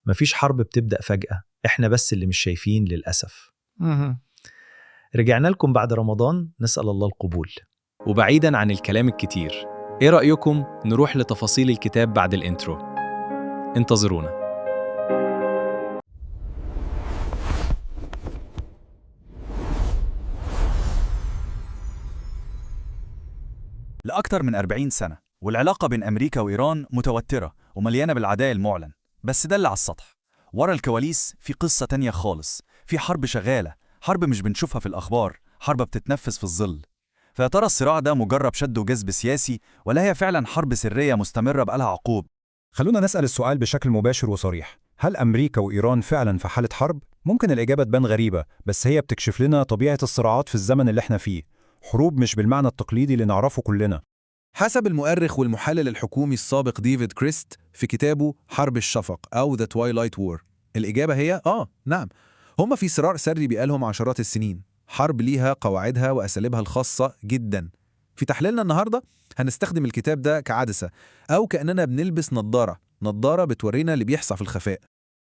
مفيش حرب بتبدأ فجأة، إحنا بس اللي مش شايفين للأسف. رجعنا لكم بعد رمضان، نسأل الله القبول. وبعيداً عن الكلام الكتير، إيه رأيكم نروح لتفاصيل الكتاب بعد الإنترو؟ انتظرونا. لأكثر من 40 سنة والعلاقة بين أمريكا وإيران متوترة ومليانة بالعداء المعلن، بس ده اللي على السطح. ورا الكواليس في قصة تانية خالص، في حرب شغالة، حرب مش بنشوفها في الأخبار، حرب بتتنفس في الظل. فيا ترى الصراع ده مجرد شد وجذب سياسي ولا هي فعلا حرب سرية مستمرة بقالها عقوب؟ خلونا نسأل السؤال بشكل مباشر وصريح، هل أمريكا وإيران فعلا في حالة حرب؟ ممكن الإجابة تبان غريبة، بس هي بتكشف لنا طبيعة الصراعات في الزمن اللي احنا فيه. حروب مش بالمعنى التقليدي اللي نعرفه كلنا. حسب المؤرخ والمحلل الحكومي السابق ديفيد كريست في كتابه حرب الشفق أو The Twilight War، الإجابة هي نعم، هم في صراع سري بقالهم عشرات السنين، حرب ليها قواعدها وأساليبها الخاصة جدا. في تحليلنا النهاردة هنستخدم الكتاب ده كعدسة، أو كأننا بنلبس نظارة بتورينا اللي بيحصل في الخفاء.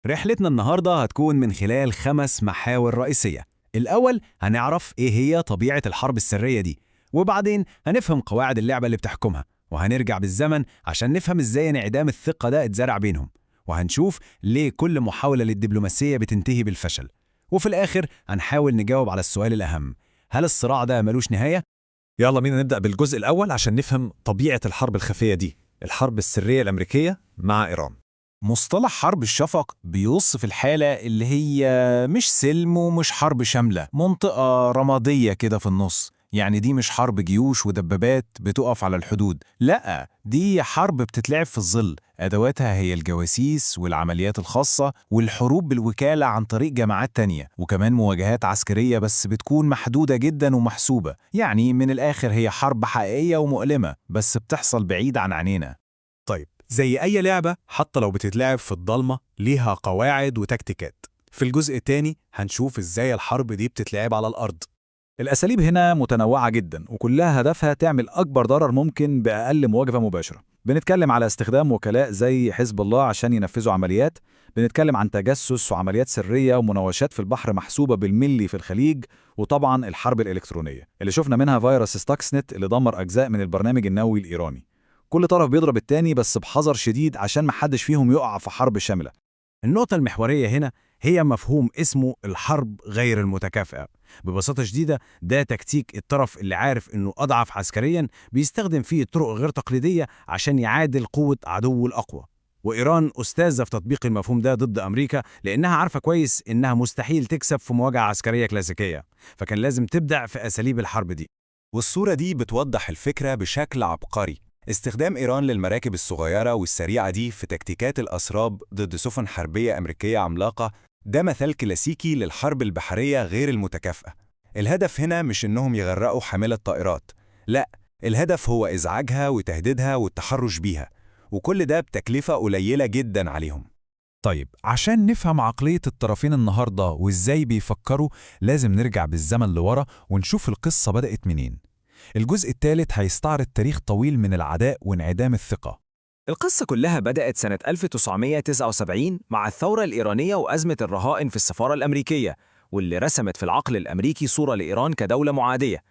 رحلتنا النهاردة هتكون من خلال 5 محاور رئيسية. الأول هنعرف إيه هي طبيعة الحرب السرية دي، وبعدين هنفهم قواعد اللعبة اللي بتحكمها، وهنرجع بالزمن عشان نفهم إزاي انعدام الثقة ده اتزرع بينهم، وهنشوف ليه كل محاولة للدبلوماسية بتنتهي بالفشل. وفي الآخر هنحاول نجاوب على السؤال الأهم، هل الصراع ده ملوش نهاية؟ يلا بينا نبدأ بالجزء الأول عشان نفهم طبيعة الحرب الخفية دي، الحرب السرية الأمريكية مع إيران. مصطلح حرب الشفق بيوصف الحالة اللي هي مش سلم ومش حرب شاملة، منطقة رمادية كده في النص. يعني دي مش حرب جيوش ودبابات بتقف على الحدود، لأ، دي حرب بتتلعب في الظل. أدواتها هي الجواسيس والعمليات الخاصة والحروب بالوكالة عن طريق جماعات تانية، وكمان مواجهات عسكرية بس بتكون محدودة جدا ومحسوبة. يعني من الآخر هي حرب حقيقية ومؤلمة بس بتحصل بعيد عن عينينا. طيب، زي أي لعبة حتى لو بتتلعب في الضلمة ليها قواعد وتكتيكات. في الجزء الثاني هنشوف إزاي الحرب دي بتتلعب على الأرض. الأساليب هنا متنوعة جدا، وكلها هدفها تعمل أكبر ضرر ممكن بأقل مواجهة مباشرة. بنتكلم على استخدام وكلاء زي حزب الله عشان ينفذوا عمليات، بنتكلم عن تجسس وعمليات سرية ومناوشات في البحر محسوبة بالملي في الخليج، وطبعا الحرب الإلكترونية اللي شفنا منها فيروس ستاكسنت اللي دمر أجزاء من البرنامج النووي الإيراني. كل طرف بيضرب التاني بس بحذر شديد عشان محدش فيهم يقع في حرب شاملة. النقطة المحورية هنا هي مفهوم اسمه الحرب غير المتكافئة. ببساطة شديدة ده تكتيك الطرف اللي عارف انه اضعف عسكريا بيستخدم فيه طرق غير تقليدية عشان يعادل قوة عدوه الأقوى. وإيران أستاذة في تطبيق المفهوم ده ضد أمريكا، لأنها عارفة كويس إنها مستحيل تكسب في مواجهة عسكرية كلاسيكية، فكان لازم تبدع في أساليب الحرب دي. والصورة دي بتوضح الفكرة بشكل عبقري. استخدام إيران للمراكب الصغيرة والسريعة دي في تكتيكات الأسراب ضد سفن حربية أمريكية عملاقة، ده مثال كلاسيكي للحرب البحرية غير المتكافئة. الهدف هنا مش إنهم يغرقوا حاملة طائرات، لا، الهدف هو إزعاجها وتهديدها والتحرش بيها، وكل ده بتكلفة قليلة جدا عليهم. طيب، عشان نفهم عقلية الطرفين النهاردة وإزاي بيفكروا لازم نرجع بالزمن لورا ونشوف القصة بدأت منين. الجزء الثالث هيستعرض تاريخ طويل من العداء وانعدام الثقة. القصة كلها بدأت سنة 1979 مع الثورة الإيرانية وأزمة الرهائن في السفارة الأمريكية، واللي رسمت في العقل الأمريكي صورة لإيران كدولة معادية.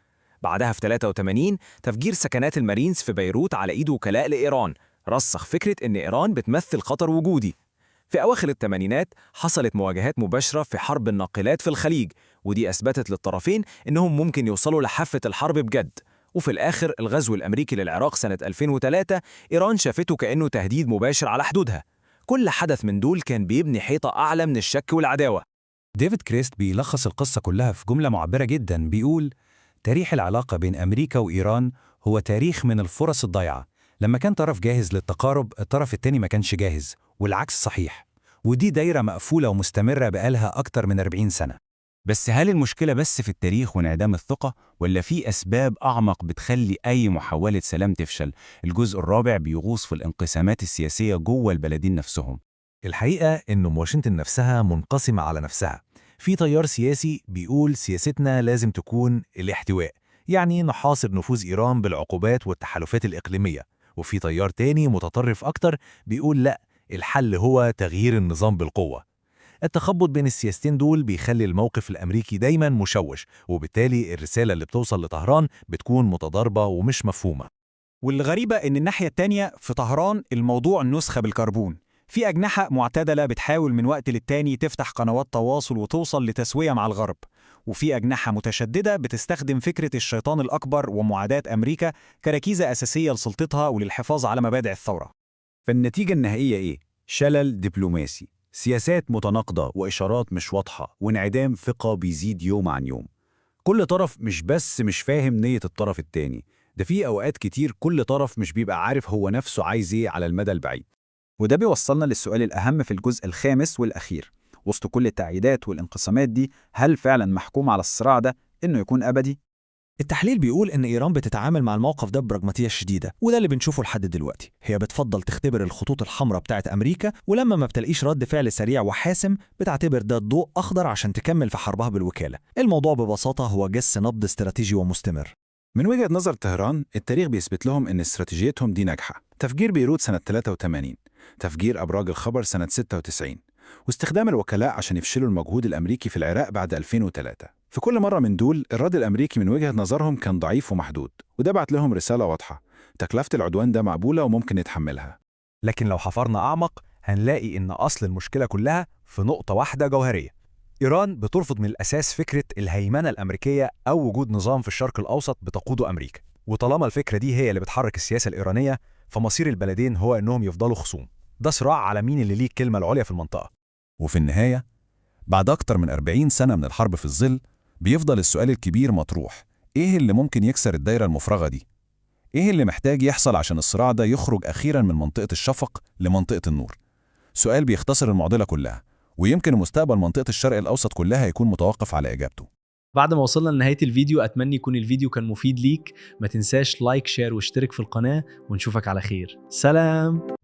بعدها في 83 تفجير سكنات المارينز في بيروت على إيد وكلاء لإيران رسخ فكرة إن إيران بتمثل خطر وجودي. في أواخر الثمانينات حصلت مواجهات مباشرة في حرب الناقلات في الخليج، ودي أثبتت للطرفين إنهم ممكن يوصلوا لحافة الحرب بجد. وفي الآخر الغزو الأمريكي للعراق سنة 2003 إيران شافته كأنه تهديد مباشر على حدودها. كل حدث من دول كان بيبني حيطة أعلى من الشك والعداوة. ديفيد كريست بيلخص القصة كلها في جملة معبرة جدا، بيقول: تاريخ العلاقة بين أمريكا وإيران هو تاريخ من الفرص الضيعة. لما كان طرف جاهز للتقارب، الطرف التاني ما كانش جاهز، والعكس صحيح. ودي دايرة مقفولة ومستمرة بقالها أكتر من 40 سنة. بس هل المشكلة بس في التاريخ وانعدام الثقة، ولا في أسباب أعمق بتخلي أي محاولة سلام تفشل؟ الجزء الرابع بيغوص في الانقسامات السياسية جوه البلدين نفسهم. الحقيقة إنه واشنطن نفسها منقسمة على نفسها. في تيار سياسي بيقول سياستنا لازم تكون الاحتواء، يعني نحاصر نفوذ إيران بالعقوبات والتحالفات الإقليمية. وفي تيار تاني متطرف أكتر بيقول لأ، الحل هو تغيير النظام بالقوة. التخبط بين السياستين دول بيخلي الموقف الأمريكي دايما مشوش، وبالتالي الرسالة اللي بتوصل لطهران بتكون متضاربة ومش مفهومة. والغريبة إن الناحية التانية في طهران الموضوع نسخة بالكربون. في أجنحة معتدلة بتحاول من وقت للتاني تفتح قنوات تواصل وتوصل لتسوية مع الغرب، وفي أجنحة متشددة بتستخدم فكرة الشيطان الأكبر ومعاداة أمريكا كركيزة أساسية لسلطتها وللحفاظ على مبادئ الثورة. فالنتيجة النهائية إيه؟ شلل دبلوماسي، سياسات متناقضة وإشارات مش واضحة، وانعدام ثقة بيزيد يوم عن يوم. كل طرف مش بس مش فاهم نية الطرف التاني، ده في أوقات كتير كل طرف مش بيبقى عارف هو نفسه عايز إيه على المدى البعيد. وده بيوصلنا للسؤال الأهم في الجزء الخامس والأخير. وسط كل التعقيدات والانقسامات دي، هل فعلا محكوم على الصراع ده إنه يكون أبدي؟ التحليل بيقول إن إيران بتتعامل مع الموقف ده ببراجماتية شديدة، وده اللي بنشوفه لحد دلوقتي. هي بتفضل تختبر الخطوط الحمراء بتاعت أمريكا، ولما ما بتلاقيش رد فعل سريع وحاسم بتعتبر ده الضوء أخضر عشان تكمل في حربها بالوكالة. الموضوع ببساطة هو جس نبض استراتيجي ومستمر. من وجهة نظر طهران، التاريخ بيثبت لهم إن استراتيجيتهم دي ناجحة. تفجير بيروت سنة 83، تفجير أبراج الخبر سنة 96، واستخدام الوكلاء عشان يفشلوا المجهود الأمريكي في العراق بعد 2003. في كل مرة من دول الرد الأمريكي من وجهة نظرهم كان ضعيف ومحدود، وده بعت لهم رسالة واضحة: تكلفة العدوان ده مقبولة وممكن نتحملها. لكن لو حفرنا أعمق هنلاقي إن أصل المشكلة كلها في نقطة واحدة جوهرية. إيران بترفض من الأساس فكرة الهيمنة الأمريكية أو وجود نظام في الشرق الأوسط بتقوده أمريكا، وطالما الفكرة دي هي اللي بتحرك السياسة الإيرانية فمصير البلدين هو إنهم يفضلوا خصوم. ده صراع على مين اللي ليه الكلمة العليا في المنطقة. وفي النهاية بعد أكتر من 40 سنة من الحرب في الظل بيفضل السؤال الكبير مطروح: إيه اللي ممكن يكسر الدايرة المفرغة دي؟ إيه اللي محتاج يحصل عشان الصراع ده يخرج أخيراً من منطقة الشفق لمنطقة النور؟ سؤال بيختصر المعضلة كلها، ويمكن مستقبل منطقة الشرق الأوسط كلها يكون متوقف على إجابته. بعد ما وصلنا لنهاية الفيديو أتمنى يكون الفيديو كان مفيد ليك. ما تنساش لايك، شير واشترك في القناة، ونشوفك على خير. سلام.